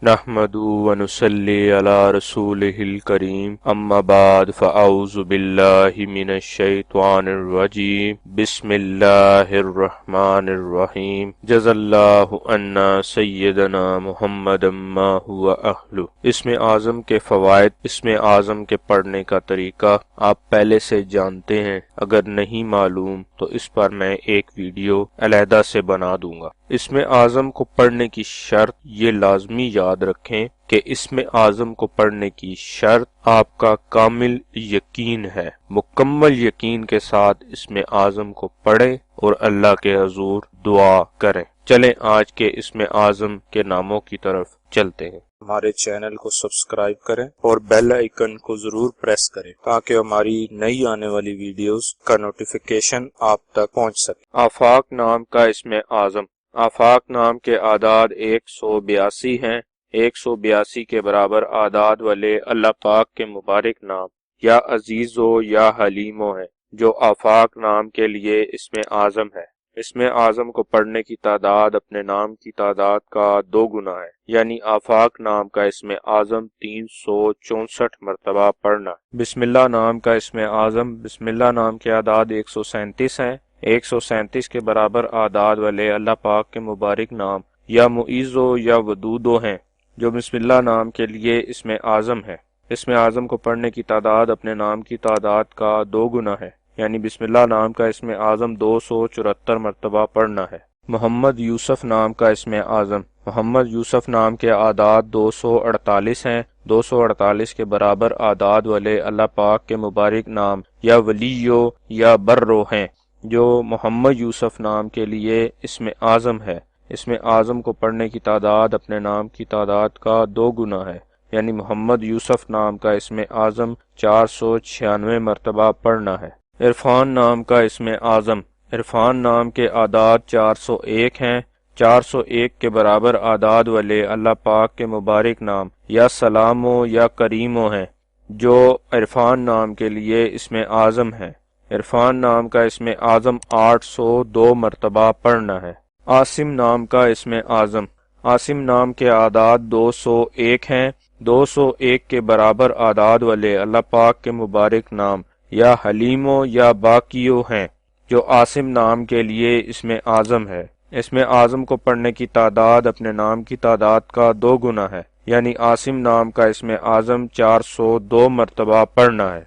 نحمدہ ونصلی علی رسولہ الکریم اما بعد فاعوذ باللہ من الشیطان الرجیم بسم اللہ الرحمن الرحیم جزا اللہ عنا سیدنا محمد ما هو اہلہ۔ اسم اعظم کے فوائد۔ اسم اعظم کے پڑھنے کا طریقہ آپ پہلے سے جانتے ہیں، اگر نہیں معلوم تو اس پر میں ایک ویڈیو علیحدہ سے بنا دوں گا۔ اسم اعظم کو پڑھنے کی شرط، یہ لازمی یاد رکھیں کہ اسم اعظم کو پڑھنے کی شرط آپ کا کامل یقین ہے۔ مکمل یقین کے ساتھ اسم اعظم کو پڑھیں اور اللہ کے حضور دعا کریں۔ چلیں آج کے اسم اعظم کے ناموں کی طرف چلتے ہیں۔ ہمارے چینل کو سبسکرائب کریں اور بیل آئیکن کو ضرور پریس کریں تاکہ ہماری نئی آنے والی ویڈیوز کا نوٹیفیکیشن آپ تک پہنچ سکے۔ آفاق نام کا اسم اعظم۔ آفاق نام کے اعداد 182 ہیں۔ 182 کے برابر اعداد والے اللہ پاک کے مبارک نام یا عزیز و یا حلیم و ہیں، جو آفاق نام کے لیے اسم اعظم ہے۔ اسم اعظم کو پڑھنے کی تعداد اپنے نام کی تعداد کا 2 گنا ہے، یعنی آفاق نام کا اسم اعظم 364 مرتبہ پڑھنا ہے۔ بسم اللہ نام کا اسم اعظم۔ بسم اللہ نام کے اعداد 137 ہیں۔ 137 کے برابر اعداد والے اللہ پاک کے مبارک نام یا معیز و یا ودود و ہیں، جو بسم اللہ نام کے لیے اسم اعظم ہے۔ اسم اعظم کو پڑھنے کی تعداد اپنے نام کی تعداد کا 2 گنا ہے، یعنی بسم اللہ نام کا اسم اعظم 274 مرتبہ پڑھنا ہے۔ محمد یوسف نام کا اسم اعظم۔ محمد یوسف نام کے اعداد 248 ہیں۔ 248 کے برابر اعداد والے اللہ پاک کے مبارک نام یا ولیو یا برو ہیں، جو محمد یوسف نام کے لیے اسم اعظم ہے۔ اسم اعظم کو پڑھنے کی تعداد اپنے نام کی تعداد کا 2 گنا ہے، یعنی محمد یوسف نام کا اسم اعظم 496 مرتبہ پڑھنا ہے۔ عرفان نام کا اسم اعظم۔ عرفان نام کے اعداد 401 ہیں۔ 401 کے برابر اعداد والے اللہ پاک کے مبارک نام یا سلام و یا کریم و ہیں، جو عرفان نام کے لیے اسم اعظم ہے۔ عرفان نام کا اسم اعظم 802 مرتبہ پڑھنا ہے۔ عاصم نام کا اسم اعظم۔ عاصم نام کے اعداد 201 ہیں۔ 201 کے برابر اعداد والے اللہ پاک کے مبارک نام یا حلیم و یا باقیو ہیں، جو عاصم نام کے لیے اسم اعظم ہے۔ اسم اعظم کو پڑھنے کی تعداد اپنے نام کی تعداد کا 2 گنا ہے، یعنی عاصم نام کا اسم اعظم 402 مرتبہ پڑھنا ہے۔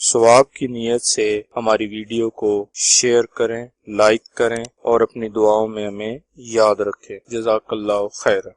ثواب کی نیت سے ہماری ویڈیو کو شیئر کریں، لائک کریں اور اپنی دعاؤں میں ہمیں یاد رکھیں۔ جزاک اللہ خیر۔